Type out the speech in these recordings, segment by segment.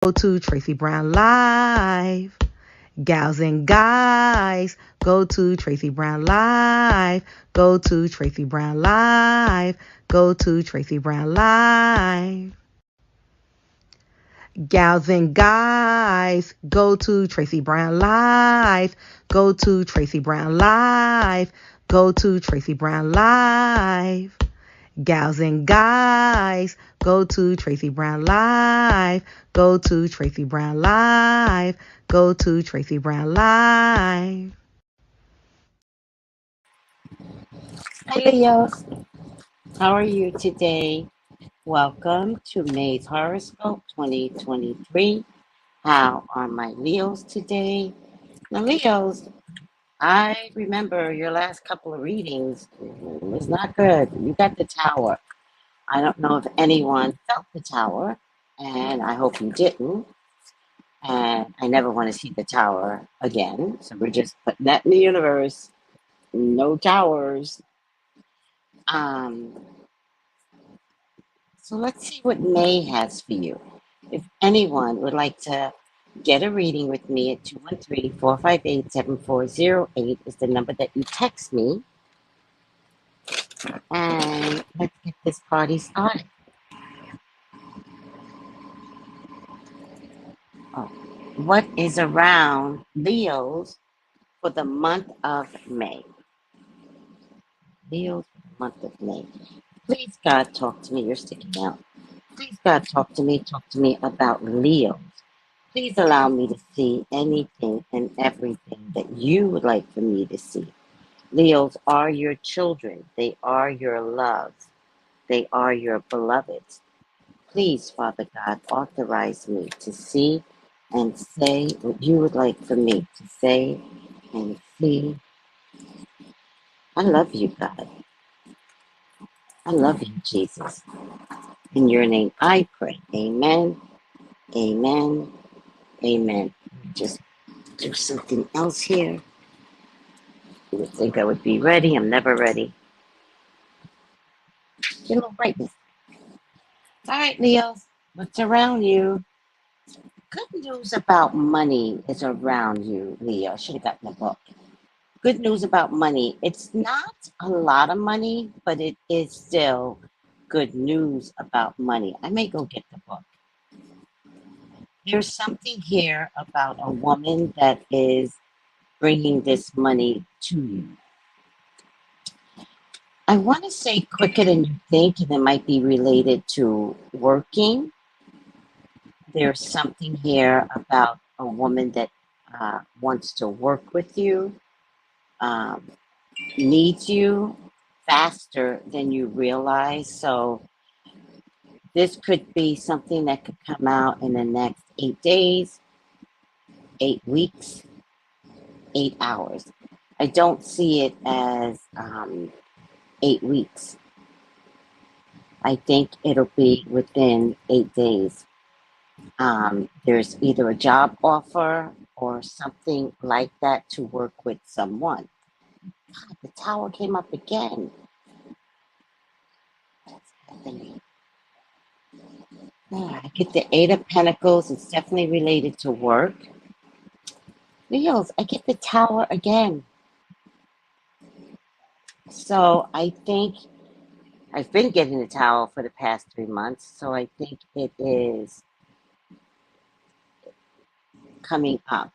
Go to Tracey Brown Live. Gals and guys, go to Tracey Brown Live. Go to Tracey Brown Live. Go to Tracey Brown Live. Gals and guys, go to Tracey Brown Live. Go to Tracey Brown Live. Go to Tracey Brown Live. Gals and guys, go to Tracey Brown Live. Go to Tracey Brown Live. Go to Tracey Brown Live. Hi Leos, how are you today? Welcome to May's Horoscope 2023. How are my Leos today? Now Leos, I remember your last couple of readings was not good. You got the tower. I don't know if anyone felt the tower, and I hope you didn't. And I never want to see the tower again. So we're just putting that in the universe. No towers. So let's see what May has for you. If anyone would like to get a reading with me at 213-458-7408 is the number that you text me. And let's get this party started. Oh, what is around Leos for the month of May? Leos for the month of May. Please, God, talk to me. You're sticking out. Please, God, talk to me about Leos. Please allow me to see anything and everything that you would like for me to see. Leos are your children. They are your love. They are your beloveds. Please, Father God, authorize me to see and say what you would like for me to say and see. I love you, God. I love you, Jesus. In your name I pray. Amen. Amen. Amen. Just do something else here. You would think I would be ready. I'm never ready. Get a little brightness. All right, Leos. What's around you? Good news about money is around you, Leo. I should have gotten the book. Good news about money. It's not a lot of money, but it is still good news about money. I may go get the book. There's something here about a woman that is bringing this money to you. I want to say quicker than you think, and it might be related to working. There's something here about a woman that wants to work with you, needs you faster than you realize. So this could be something that could come out in the next 8 days, 8 weeks, 8 hours. I don't see it as 8 weeks. I think it'll be within 8 days. There's either a job offer or something like that to work with someone. God, the tower came up again. What's happening? I get the Eight of Pentacles. It's definitely related to work. Leos, I get the tower again. So I think I've been getting the tower for the past 3 months. So I think it is coming up.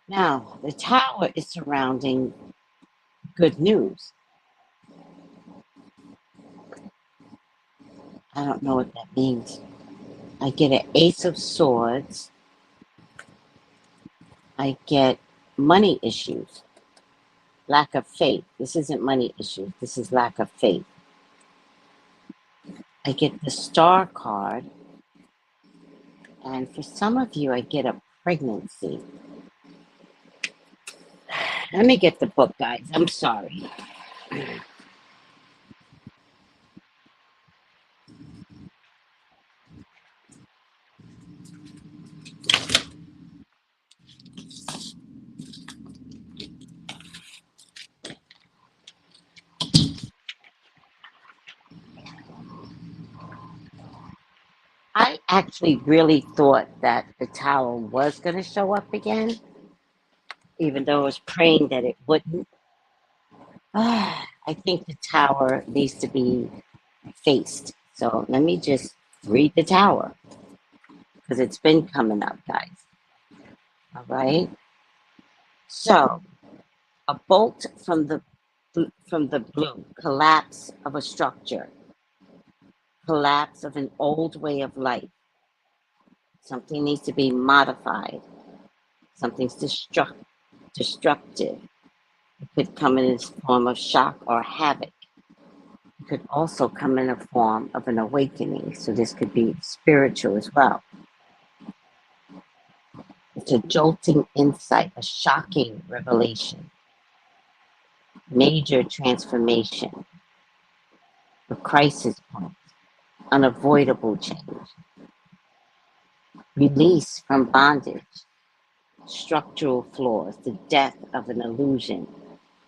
Now, the tower is surrounding good news. I don't know what that means. I get an Ace of Swords. I get money issues. Lack of faith. This isn't money issues. This is lack of faith. I get the Star card. And for some of you, I get a pregnancy. Let me get the book, guys. I'm sorry. I actually really thought that the tower was going to show up again, even though I was praying that it wouldn't. I think the tower needs to be faced. So let me just read the tower because it's been coming up, guys. All right. So a bolt from the blue, collapse of a structure, collapse of an old way of life. Something needs to be modified. Something's destructive. It could come in its form of shock or havoc. It could also come in a form of an awakening. So this could be spiritual as well. It's a jolting insight, a shocking revelation, major transformation, a crisis point, unavoidable change, release from bondage, structural flaws, the death of an illusion,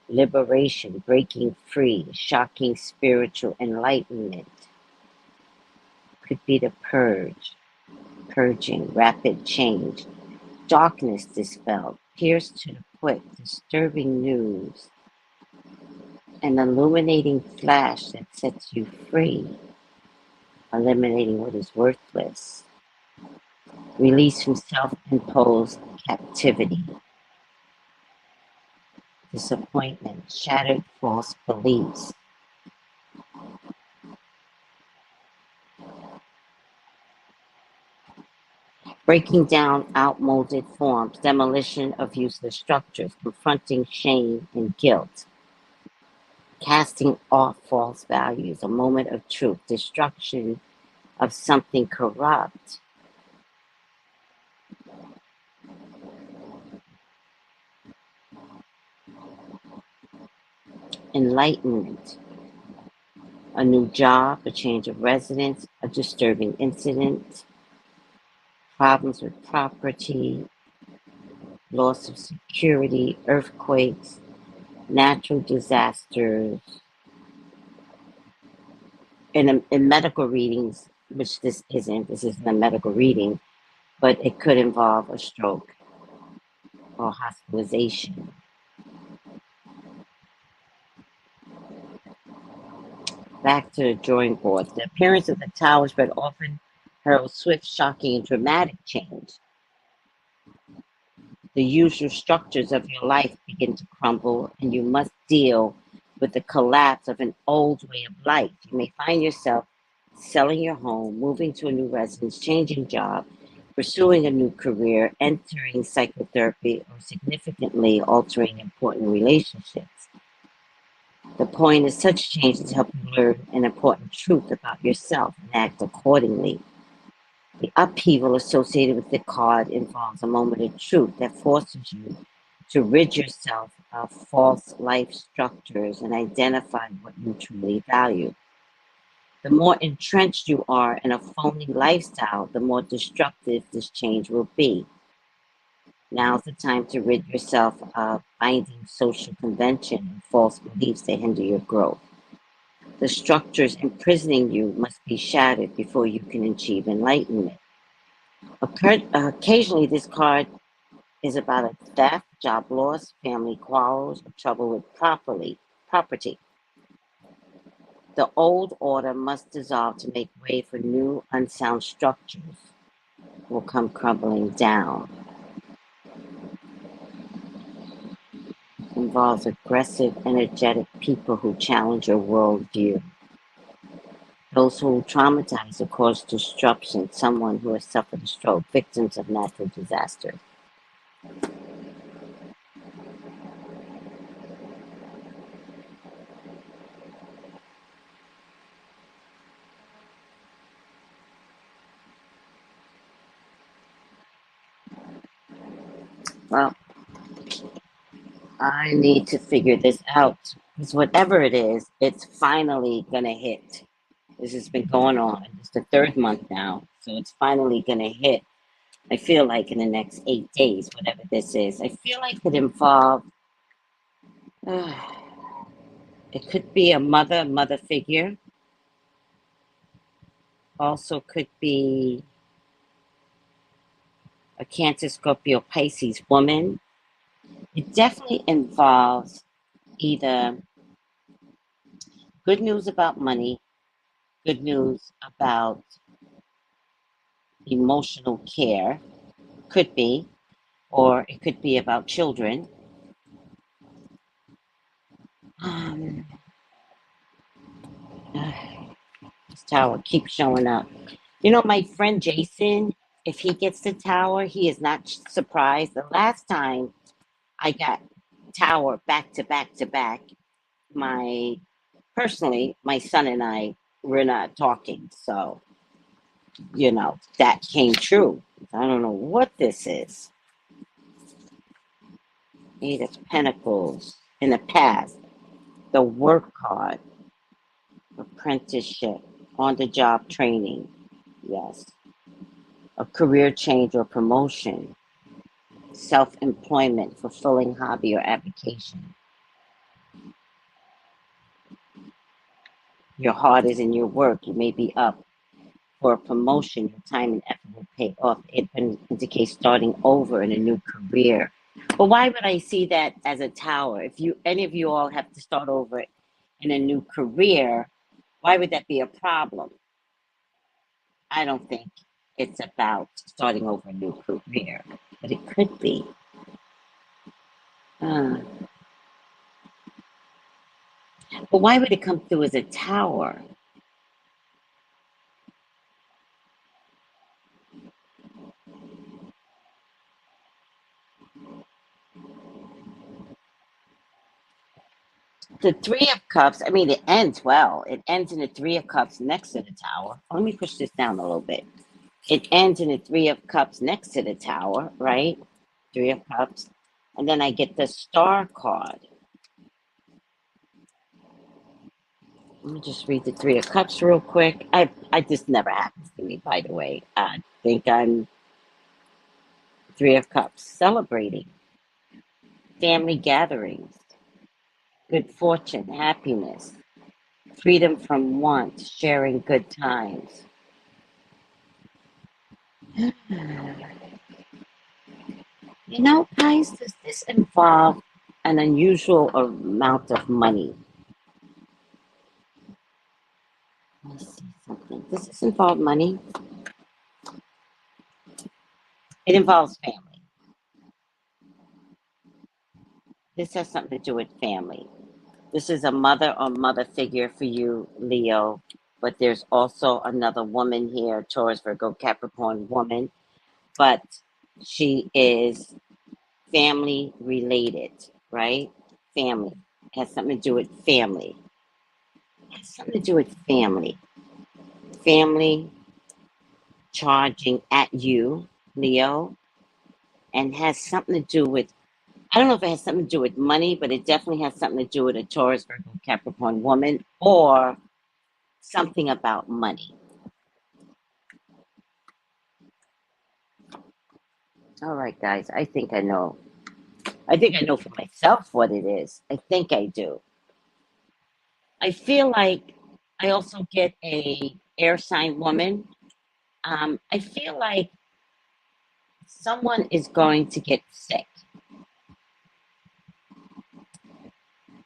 liberation, breaking free, shocking spiritual enlightenment. Could be the purge, purging, rapid change, darkness dispelled, pierced to the quick, disturbing news, an illuminating flash that sets you free, eliminating what is worthless, release from self-imposed captivity, disappointment, shattered false beliefs, breaking down outmoded forms, demolition of useless structures, confronting shame and guilt, casting off false values, a moment of truth, destruction of something corrupt, enlightenment, a new job, a change of residence, a disturbing incident, problems with property, loss of security, earthquakes, natural disasters. In medical readings, which this isn't a medical reading, but it could involve a stroke or hospitalization. Back to the drawing board. The appearance of the tower spread often heralds swift, shocking, and dramatic change. The usual structures of your life begin to crumble, and you must deal with the collapse of an old way of life. You may find yourself selling your home, moving to a new residence, changing job, pursuing a new career, entering psychotherapy, or significantly altering important relationships. The point is such changes help you learn an important truth about yourself and act accordingly. The upheaval associated with the card involves a moment of truth that forces you to rid yourself of false life structures and identify what you truly value. The more entrenched you are in a phony lifestyle, the more destructive this change will be. Now's the time to rid yourself of binding social convention and false beliefs that hinder your growth. The structures imprisoning you must be shattered before you can achieve enlightenment. Occasionally, this card is about a theft, job loss, family quarrels, or trouble with property. The old order must dissolve to make way for new, unsound structures will come crumbling down. Involves aggressive, energetic people who challenge your worldview. Those who traumatize or cause disruption, someone who has suffered a stroke, victims of natural disasters. Well, I need to figure this out because whatever it is, it's finally gonna hit. This has been going on. It's the third month now, so it's finally gonna hit. I feel like in the next 8 days, whatever this is. I feel like it involved. It could be a mother figure. Also, could be a Cancer, Scorpio, Pisces woman, it definitely involves either good news about money, good news about emotional care, could be, or it could be about children. Um, this tower keeps showing up. You know, my friend Jason, if he gets the tower, he is not surprised. The last time I got tower back to back to back, personally, my son and I were not talking. So, you know, that came true. I don't know what this is. Eight of Pentacles in the past, the work card, apprenticeship, on the job training, yes, a career change or promotion, self employment, fulfilling hobby or avocation. Your heart is in your work. You may be up for a promotion. Your time and effort will pay off. It indicates starting over in a new career. But why would I see that as a tower? If any of you all have to start over in a new career, why would that be a problem? I don't think it's about starting over a new career, but it could be. But why would it come through as a tower? The Three of Cups, I mean, it ends well. It ends in the Three of Cups next to the tower. Let me push this down a little bit. It ends in the Three of Cups next to the tower, right? Three of Cups. And then I get the Star card. Let me just read the Three of Cups real quick. This never happens to me, by the way. I think I'm Three of Cups, celebrating, family gatherings, good fortune, happiness, freedom from want, sharing good times. You know, guys, does this involve an unusual amount of money? Let me see something. Does this involve money? It involves family. This has something to do with family. This is a mother or mother figure for you, Leo, but there's also another woman here, Taurus, Virgo, Capricorn woman, but she is family related, right? Family. It has something to do with family. It has something to do with family. Family charging at you, Leo, and has something to do with, I don't know if it has something to do with money, but it definitely has something to do with a Taurus, Virgo, Capricorn woman, or something about money. All right, guys, I think I know. I think I know for myself what it is. I think I do. I feel like I also get a air sign woman. I feel like someone is going to get sick.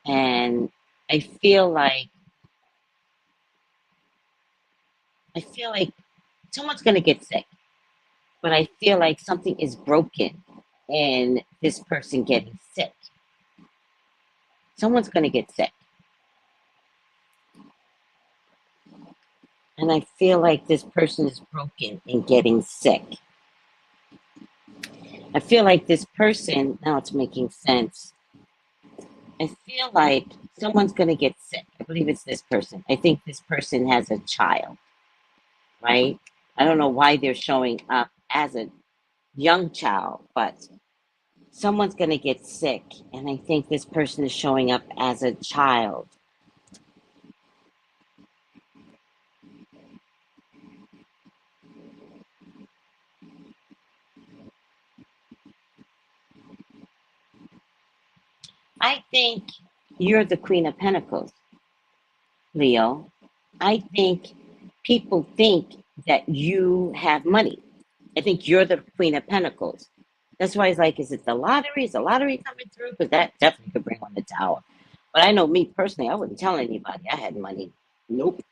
And I feel like someone's going to get sick, but I feel like something is broken in this person getting sick. Someone's going to get sick. And I feel like this person is broken in getting sick. I feel like this person, now it's making sense. I feel like someone's going to get sick. I believe it's this person. I think this person has a child, right? I don't know why they're showing up as a young child, but someone's going to get sick. And I think this person is showing up as a child. I think you're the Queen of Pentacles, Leo. I think people think that you have money. I think you're the Queen of Pentacles. That's why it's like, is it the lottery? Is the lottery coming through? Because that definitely could bring on the Tower. But I know me personally, I wouldn't tell anybody I had money. Nope.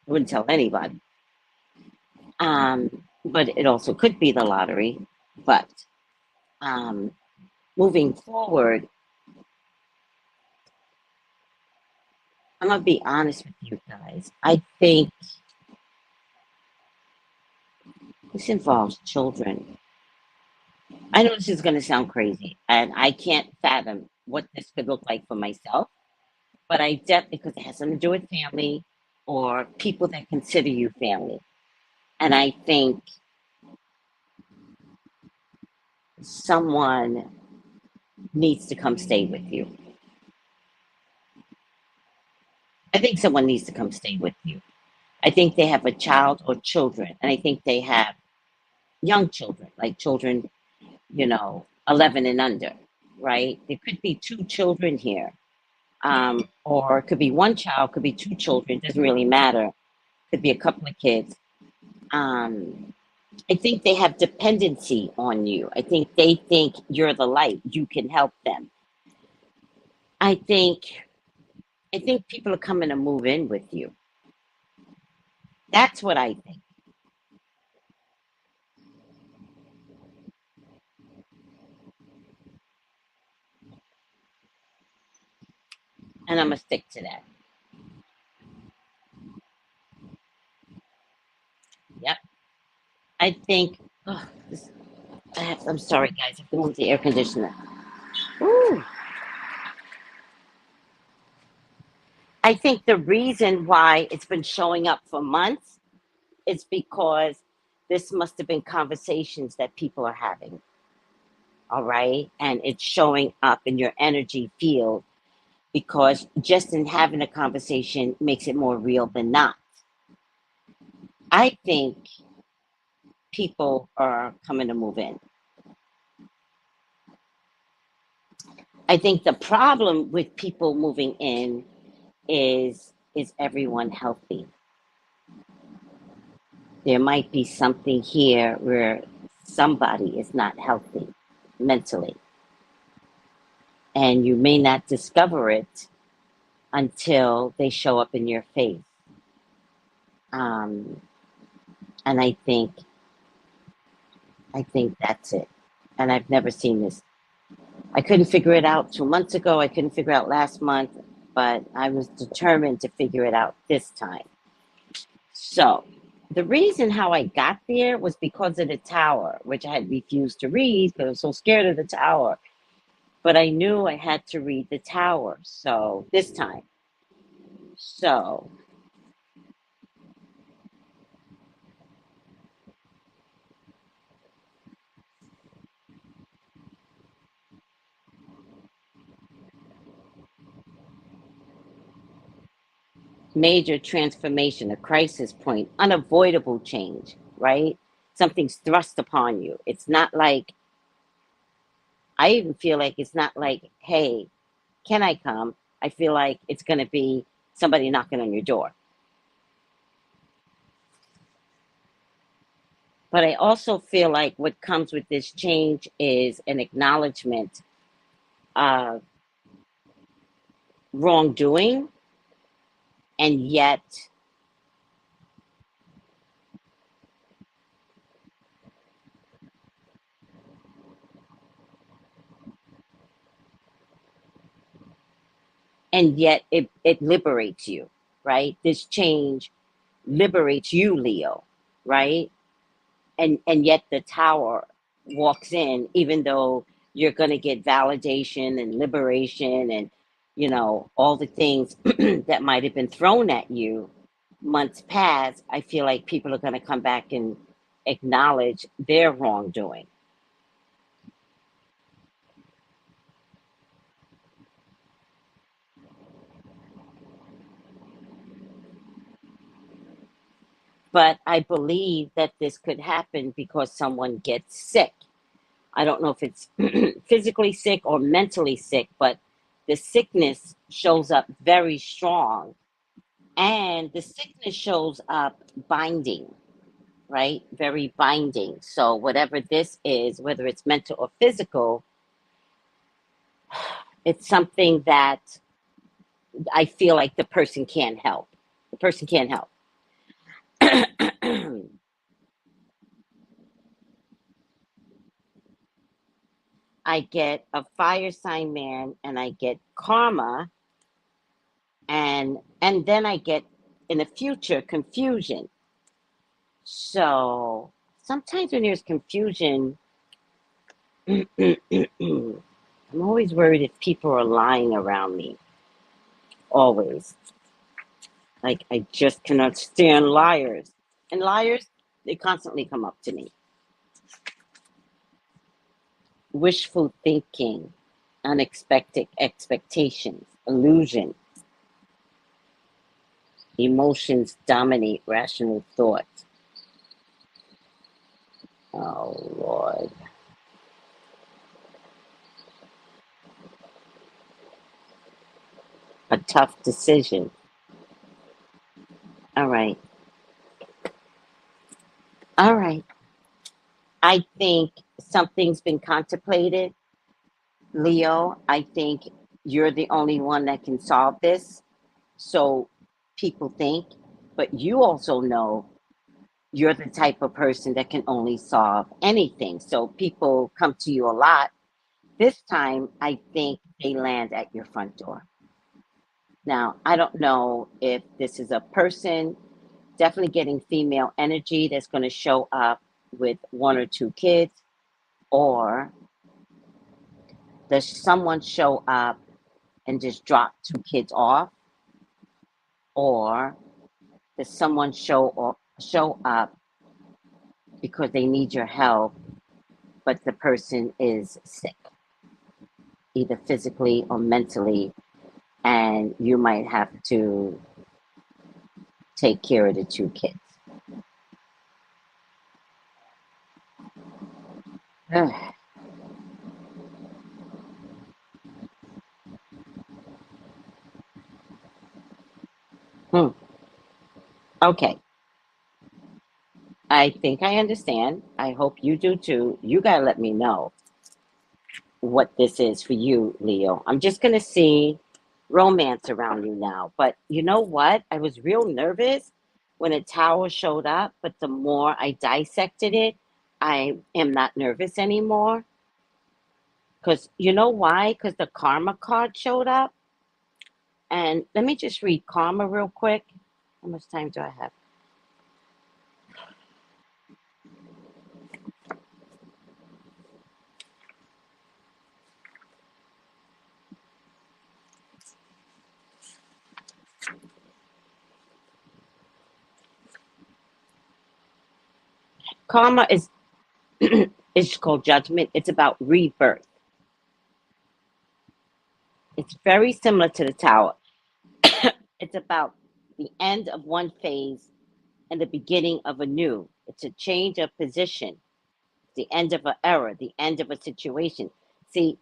I wouldn't tell anybody. But it also could be the lottery. But moving forward, I'm going to be honest with you guys. I think this involves children. I know this is going to sound crazy, and I can't fathom what this could look like for myself, but I definitely, because it has something to do with family or people that consider you family. And I think someone needs to come stay with you. I think someone needs to come stay with you. I think they have a child or children, and I think they have young children, like children, 11 and under, right? There could be two children here, or it could be one child, could be two children, doesn't really matter. Could be a couple of kids. I think they have dependency on you. I think they think you're the light. You can help them. I think people are coming to move in with you. That's what I think. And I'm going to stick to that. Yep. I think, I'm sorry, guys. I have to move the air conditioner. Ooh. I think the reason why it's been showing up for months is because this must have been conversations that people are having. All right. And it's showing up in your energy field because just in having a conversation makes it more real than not. I think people are coming to move in. I think the problem with people moving in is everyone healthy? There might be something here where somebody is not healthy mentally, and you may not discover it until they show up in your face. And I think that's it. And I've never seen this. I couldn't figure it out 2 months ago. I couldn't figure it out last month, but I was determined to figure it out this time. So the reason how I got there was because of the Tower, which I had refused to read because I was so scared of the Tower. But I knew I had to read the Tower. So this time. So major transformation, a crisis point, unavoidable change, right? Something's thrust upon you. It's not like, I even feel like it's not like, hey, can I come? I feel like it's going to be somebody knocking on your door. But I also feel like what comes with this change is an acknowledgement of wrongdoing, and yet it liberates you, right? This change liberates you, Leo, right? And yet the Tower walks in, even though you're going to get validation and liberation and all the things that might have been thrown at you months past. I feel like people are going to come back and acknowledge their wrongdoing. But I believe that this could happen because someone gets sick. I don't know if it's physically sick or mentally sick, but the sickness shows up very strong. And the sickness shows up binding. right? Very binding. So whatever this is, whether it's mental or physical, it's something that I feel like the person can't help. The person can't help. I get a fire sign man, and I get karma, and then I get in the future confusion. So sometimes when there's confusion, I'm always worried if people are lying around me. Always. Like, I just cannot stand liars. And liars, they constantly come up to me. Wishful thinking, unexpected expectations, illusion. Emotions dominate rational thought. Oh, Lord. A tough decision. All right. All right. I think something's been contemplated. Leo, I think you're the only one that can solve this. So people think, but you also know you're the type of person that can only solve anything. So people come to you a lot. This time, I think they land at your front door. Now, I don't know if this is a person, definitely getting female energy that's going to show up with one or two kids, or does someone show up and just drop two kids off, or does someone show up because they need your help, but the person is sick, either physically or mentally, and you might have to take care of the two kids. Hmm. Okay. I think I understand. I hope you do too. You gotta let me know what this is for you, Leo. I'm just gonna see romance around you now. But you know what? I was real nervous when a tower showed up, but the more I dissected it, I am not nervous anymore. Because you know why? Because the karma card showed up. And let me just read karma real quick. How much time do I have? Karma is it's called judgment. It's about rebirth. It's very similar to the tower. It's about the end of one phase and the beginning of a new. It's a change of position, the end of an era, the end of a situation. See,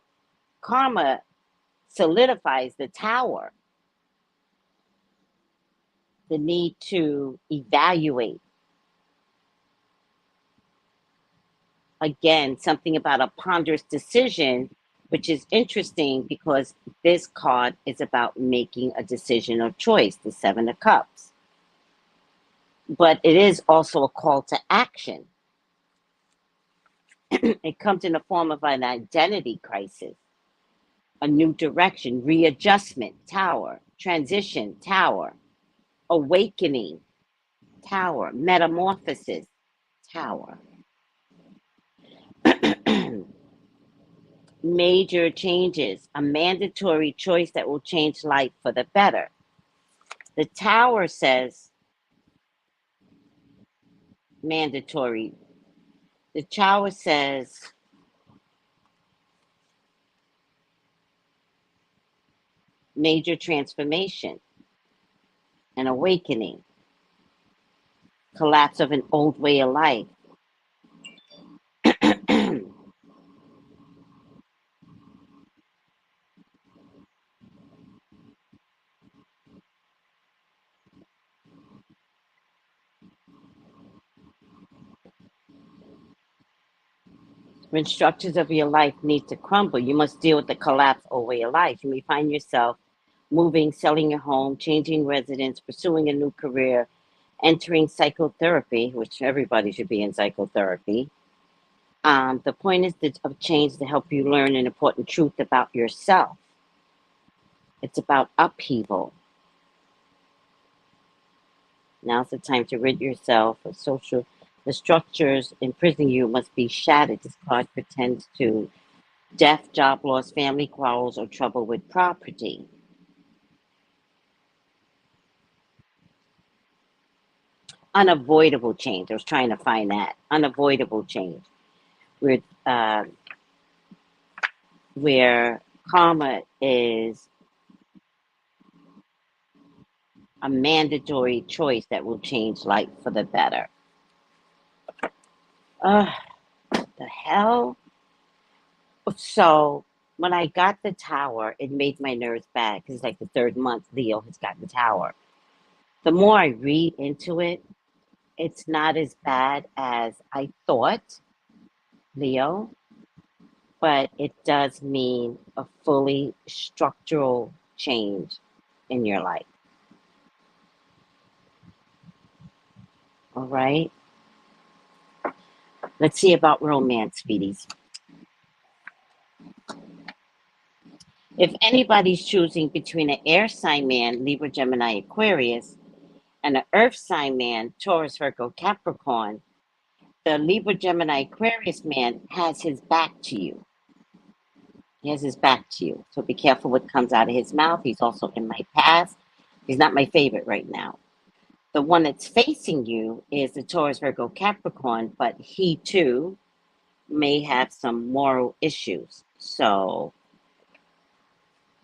karma solidifies the tower, the need to evaluate. Again, something about a ponderous decision, which is interesting because this card is about making a decision or choice, the Seven of Cups. But it is also a call to action. It comes in the form of an identity crisis, a new direction, readjustment, tower, transition, tower, awakening, tower, metamorphosis, tower. Major changes, a mandatory choice that will change life for the better. The tower says mandatory. The tower says major transformation, an awakening, collapse of an old way of life. When structures of your life need to crumble, you must deal with the collapse or way of life. You may find yourself moving, selling your home, changing residence, pursuing a new career, entering psychotherapy, which everybody should be in psychotherapy. The point is of change to help you learn an important truth about yourself. It's about upheaval. Now's the time to rid yourself of the structures imprisoning you must be shattered. This card pretends to death, job loss, family quarrels, or trouble with property. Unavoidable change. I was trying to find that. Unavoidable change. Where, where karma is a mandatory choice that will change life for the better. The hell? So when I got the tower, it made my nerves bad because it's like the third month Leo has got the tower. The more I read into it, it's not as bad as I thought, Leo, but it does mean a fully structural change in your life. All right? Let's see about romance, sweeties. If anybody's choosing between an air sign man, Libra, Gemini, Aquarius, and an earth sign man, Taurus, Virgo, Capricorn, the Libra, Gemini, Aquarius man has his back to you. He has his back to you. So be careful what comes out of his mouth. He's also in my past. He's not my favorite right now. The one that's facing you is the Taurus, Virgo, Capricorn, but he too may have some moral issues. So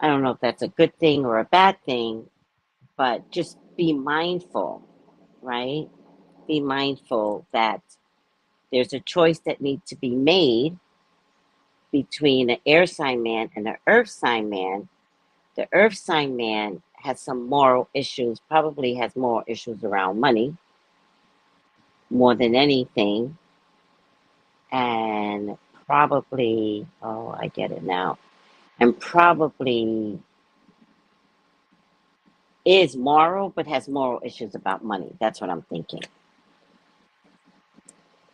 I don't know if that's a good thing or a bad thing, but just be mindful, right? Be mindful that there's a choice that needs to be made between an air sign man and an earth sign man. The earth sign man has some moral issues, probably has more issues around money more than anything. And probably, oh, I get it now. And probably is moral, but has moral issues about money. That's what I'm thinking.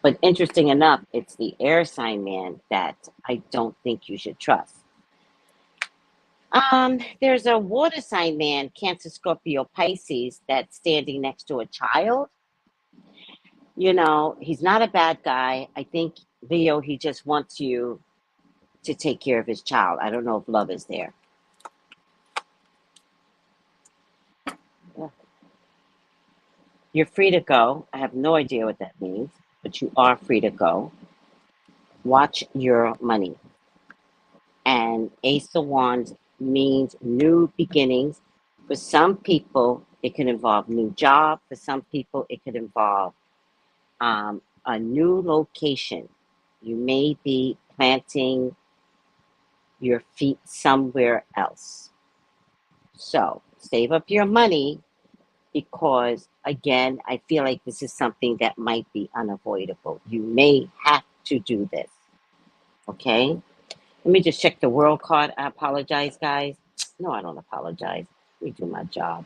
But interesting enough, it's the air sign man that I don't think you should trust. There's a water sign man, Cancer, Scorpio, Pisces, that's standing next to a child. You know, he's not a bad guy. I think, Leo, he just wants you to take care of his child. I don't know if love is there. You're free to go. I have no idea what that means, but you are free to go. Watch your money. And Ace of Wands means new beginnings. For some people, it can involve new job. For some people, it could involve a new location. You may be planting your feet somewhere else. So save up your money because, again, I feel like this is something that might be unavoidable. You may have to do this. Okay? Let me just check the world card. I apologize, guys. No, I don't apologize. Let me do my job.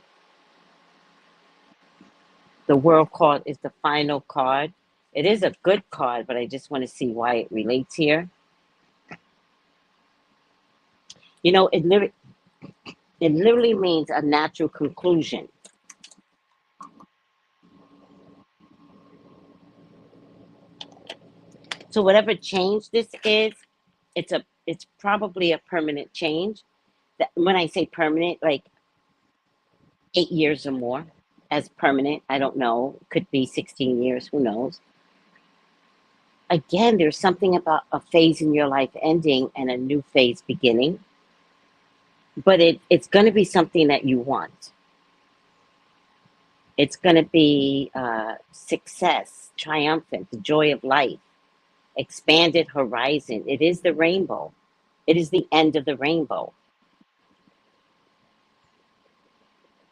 The world card is the final card. It is a good card, but I just want to see why it relates here. You know, it literally means a natural conclusion. So whatever change this is, it's probably a permanent change. That when I say permanent, like 8 years or more as permanent. I don't know. Could be 16 years. Who knows? Again, there's something about a phase in your life ending and a new phase beginning. But it's going to be something that you want. It's going to be success, triumphant, the joy of life, expanded horizon. It is the rainbow. It is the end of the rainbow.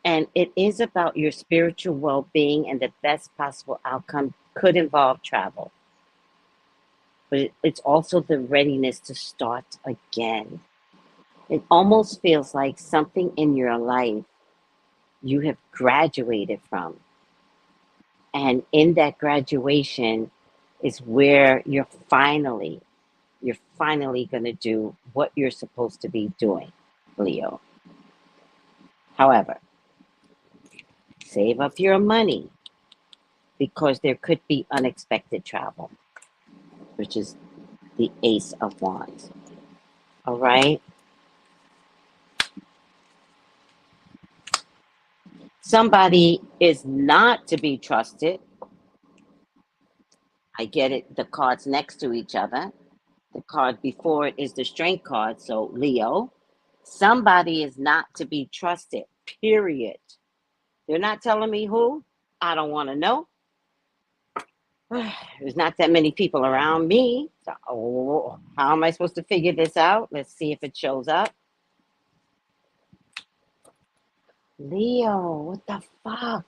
And it is about your spiritual well-being, and the best possible outcome could involve travel. but it's also the readiness to start again. It almost feels like something in your life you have graduated from. And in that graduation is where you're finally going to do what you're supposed to be doing, Leo. However, save up your money because there could be unexpected travel, which is the Ace of Wands. All right? Somebody is not to be trusted. I get it. The cards next to each other. The card before it is the Strength card. So, Leo, somebody is not to be trusted, period. They're not telling me who. I don't want to know. There's not that many people around me. So, how am I supposed to figure this out? Let's see if it shows up. Leo, what the fuck?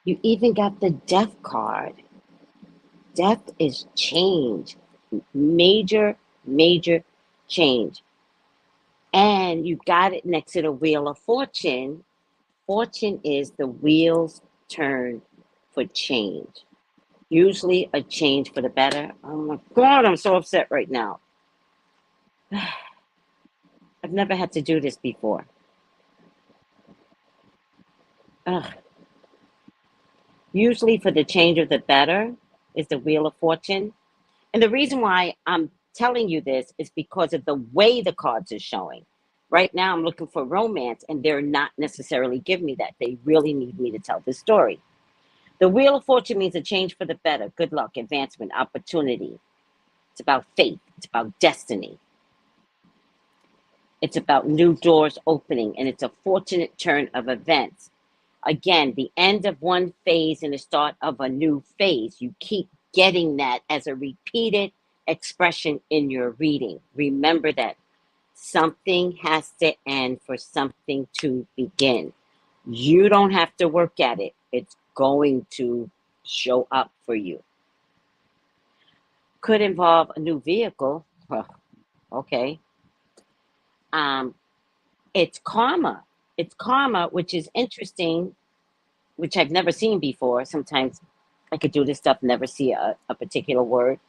You even got the Death card. Death is change. Major, major change. And you got it next to the Wheel of Fortune. Fortune is the wheels turn for change. Usually a change for the better. Oh my God, I'm so upset right now. I've never had to do this before. Ugh. Usually for the change of the better is the Wheel of Fortune. And the reason why I'm telling you this is because of the way the cards are showing. Right now I'm looking for romance and they're not necessarily giving me that. They really need me to tell this story. The Wheel of Fortune means a change for the better. Good luck, advancement, opportunity. It's about faith. It's about destiny. It's about new doors opening, and it's a fortunate turn of events. Again, the end of one phase and the start of a new phase. You keep getting that as a repeated expression in your reading. Remember that something has to end for something to begin. You don't have to work at it. It's going to show up for you. Could involve a new vehicle. Okay. It's karma. It's karma, which is interesting, which I've never seen before. Sometimes I could do this stuff, never see a particular word.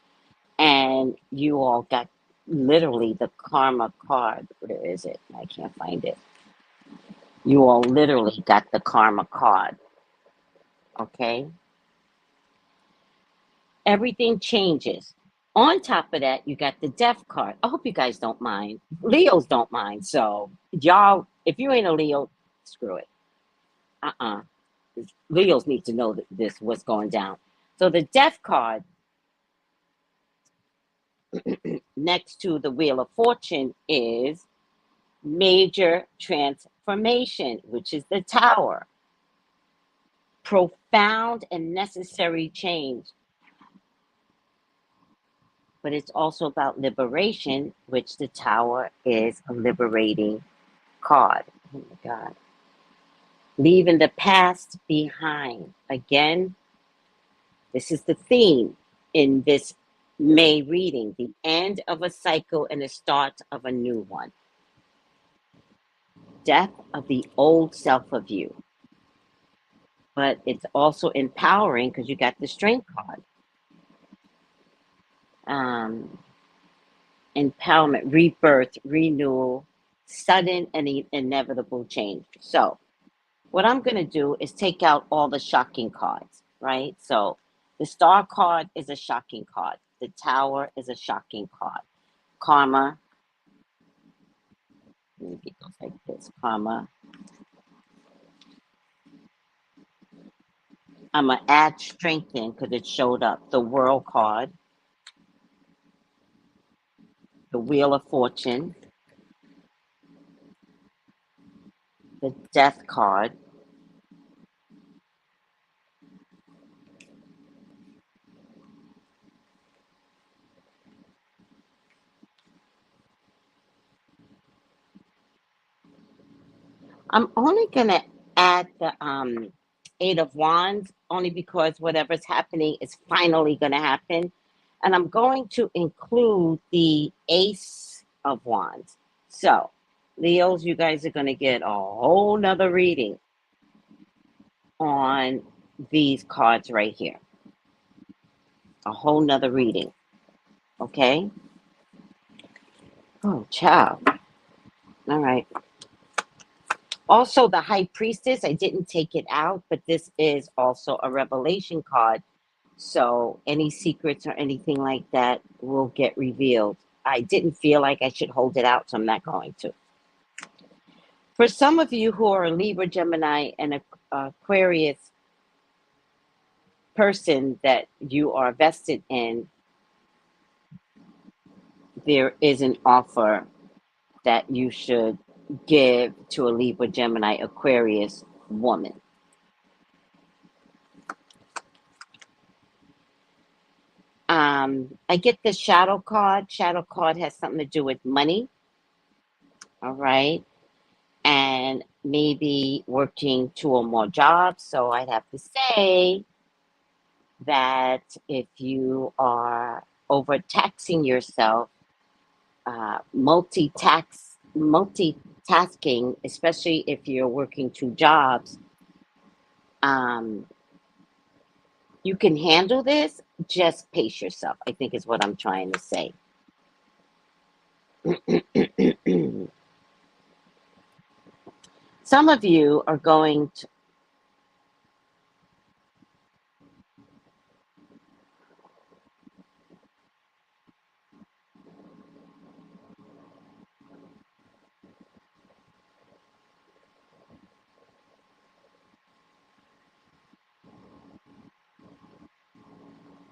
And you all got literally the karma card. Where is it? I can't find it. You all literally got the karma card. Okay? Everything changes. On top of that, you got the Death card. I hope you guys don't mind. Leos don't mind. So, y'all, if you ain't a Leo, screw it. Leos need to know that this what's going down. So the Death card next to the Wheel of Fortune is major transformation, which is the Tower. Profound and necessary change. But it's also about liberation, which the Tower is a liberating card. Oh my God. Leaving the past behind. Again, this is the theme in this May reading, the end of a cycle and the start of a new one. Death of the old self of you. But it's also empowering because you got the Strength card. Empowerment, rebirth, renewal, sudden and inevitable change. So what I'm going to do is take out all the shocking cards, right? So the Star card is a shocking card. The Tower is a shocking card. Karma. Let me go like this. Karma. I'm going to add strength in because it showed up. The World card. The Wheel of Fortune. The Death card. I'm only going to add the Eight of Wands only because whatever's happening is finally going to happen. And I'm going to include the Ace of Wands. So, Leos, you guys are going to get a whole nother reading on these cards right here. A whole nother reading. Okay? Oh, child. All right. Also, the High Priestess, I didn't take it out, but this is also a revelation card. So any secrets or anything like that will get revealed. I didn't feel like I should hold it out, so I'm not going to. For some of you who are a Libra, Gemini, and Aquarius person that you are vested in, there is an offer that you should give to a Libra, Gemini, Aquarius woman. I get the shadow card. Shadow card has something to do with money. All right. And maybe working 2 or more jobs. So I'd have to say that if you are overtaxing yourself, multitasking, especially if you're working 2 jobs, you can handle this. Just pace yourself, I think is what I'm trying to say. Some of you are going to...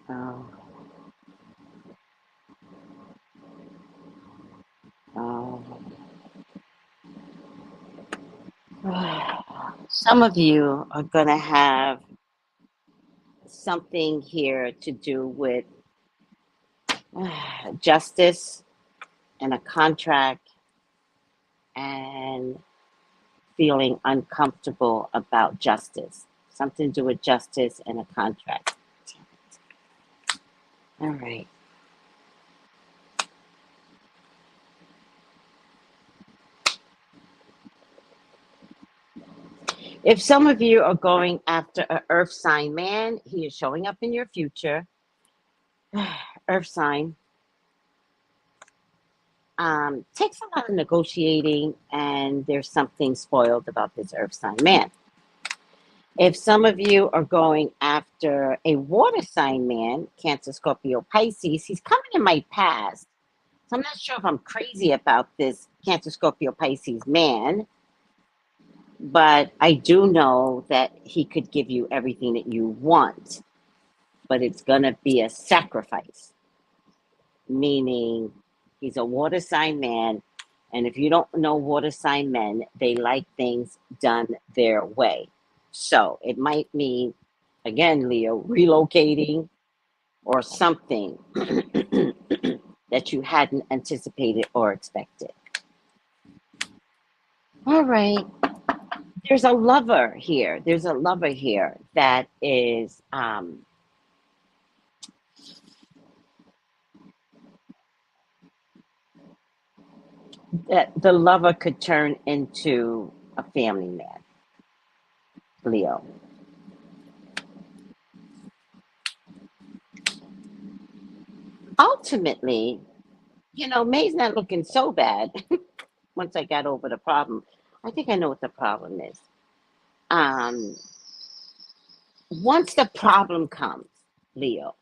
Oh. Some of you are going to have something here to do with justice and a contract and feeling uncomfortable about justice. Something to do with justice and a contract. All right. If some of you are going after an earth sign man, he is showing up in your future. Earth sign. Takes a lot of negotiating, and there's something spoiled about this earth sign man. If some of you are going after a water sign man, Cancer, Scorpio, Pisces, he's coming in my past. So I'm not sure if I'm crazy about this Cancer, Scorpio, Pisces man, but I do know that he could give you everything that you want, but it's going to be a sacrifice, meaning he's a water sign man. And if you don't know water sign men, they like things done their way. So it might mean, again, Leo, relocating or something that you hadn't anticipated or expected. All right. There's a lover here. There's a lover here that is that the lover could turn into a family man, Leo. Ultimately, May's not looking so bad once I got over the problem. I think I know what the problem is. Once the problem comes, Leo,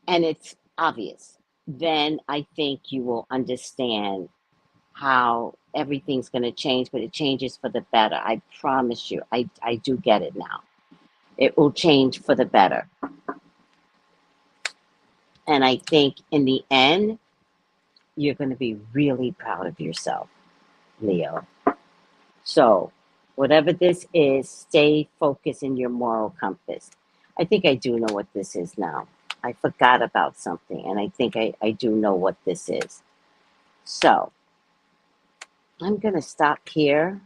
and it's obvious, then I think you will understand how everything's going to change, but it changes for the better. I promise you. I do get it now. It will change for the better. And I think in the end, you're going to be really proud of yourself, Leo. So whatever this is, stay focused in your moral compass. I think I do know what this is now. I forgot about something, and I think I do know what this is. So I'm going to stop here.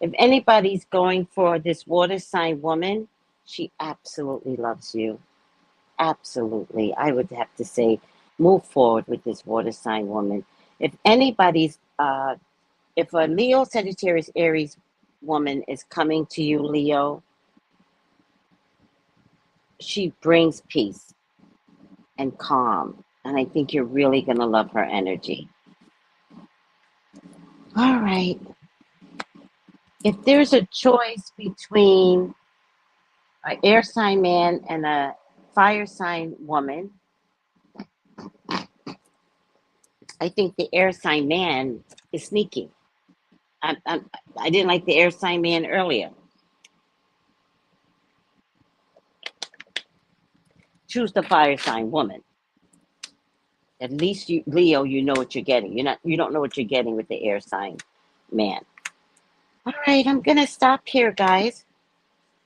If anybody's going for this water sign woman, She absolutely loves you. Absolutely. I would have to say, move forward with this water sign woman. If anybody's, if a Leo, Sagittarius, Aries woman is coming to you, Leo, she brings peace and calm. And I think you're really going to love her energy. All right. If there's a choice between an air sign man and a fire sign woman, I think the air sign man is sneaky. I didn't like the air sign man earlier. Choose the fire sign woman. At least you, Leo, you know what you're getting. You don't know what you're getting with the air sign man. All right, I'm gonna stop here, guys.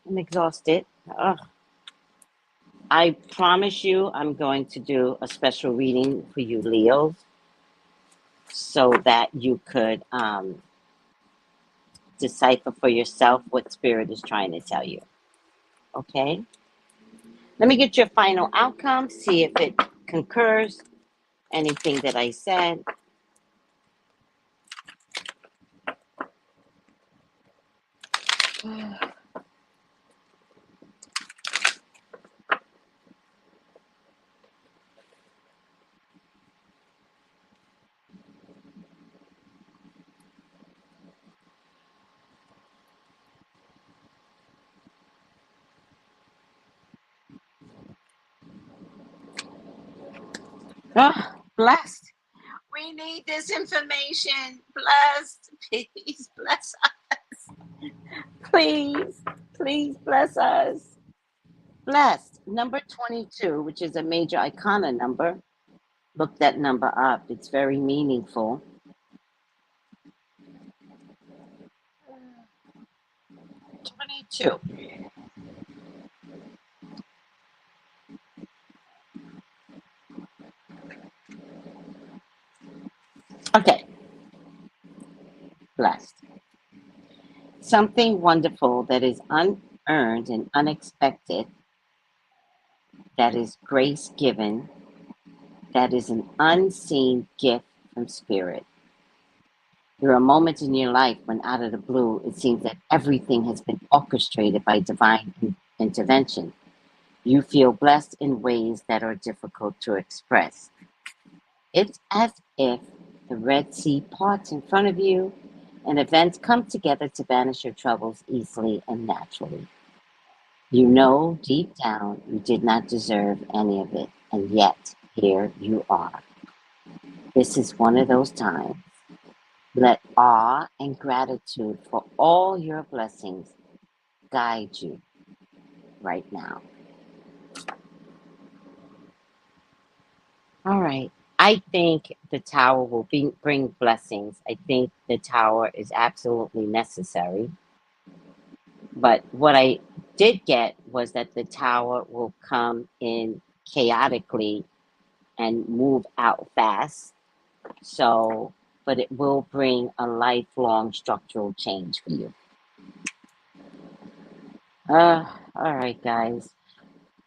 I'm exhausted. Ugh. I promise you, I'm going to do a special reading for you, Leos, so that you could decipher for yourself what Spirit is trying to tell you. Okay? Let me get your final outcome, see if it concurs anything that I said. Oh, blessed. We need this information. Blessed. Please bless us. Please, please bless us. Blessed. Number 22, which is a major icona number. Look that number up. It's very meaningful. 22. Okay. Blessed. Something wonderful that is unearned and unexpected, that is grace given, that is an unseen gift from Spirit. There are moments in your life when out of the blue, it seems that everything has been orchestrated by divine intervention. You feel blessed in ways that are difficult to express. It's as if the Red Sea parts in front of you and events come together to banish your troubles easily and naturally. You know deep down you did not deserve any of it, and yet here you are. This is one of those times. Let awe and gratitude for all your blessings guide you right now. All right. I think the tower will bring blessings. I think the tower is absolutely necessary. But what I did get was that the tower will come in chaotically and move out fast. So, but it will bring a lifelong structural change for you. All right, guys.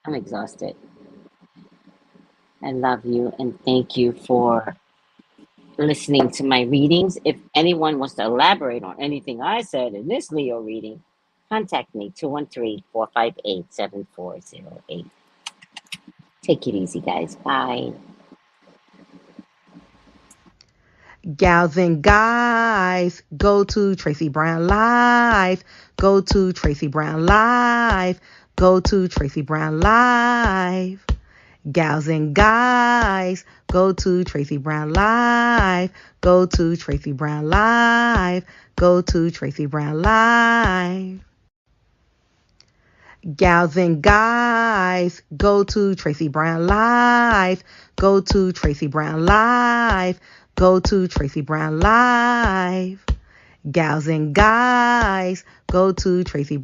I'm exhausted. I love you and thank you for listening to my readings. If anyone wants to elaborate on anything I said in this Leo reading, contact me 213-458-7408. Take it easy, guys. Bye. Gals and guys, go to Tracey Brown Live. Go to Tracey Brown Live. Go to Tracey Brown Live. Gals and guys, go to Tracey Brown Live. Go to Tracey Brown Live. Go to Tracey Brown Live. Gals and guys, go to Tracey Brown Live. Go to Tracey Brown Live. Go to Tracey Brown Live. Gals and guys, go to Tracey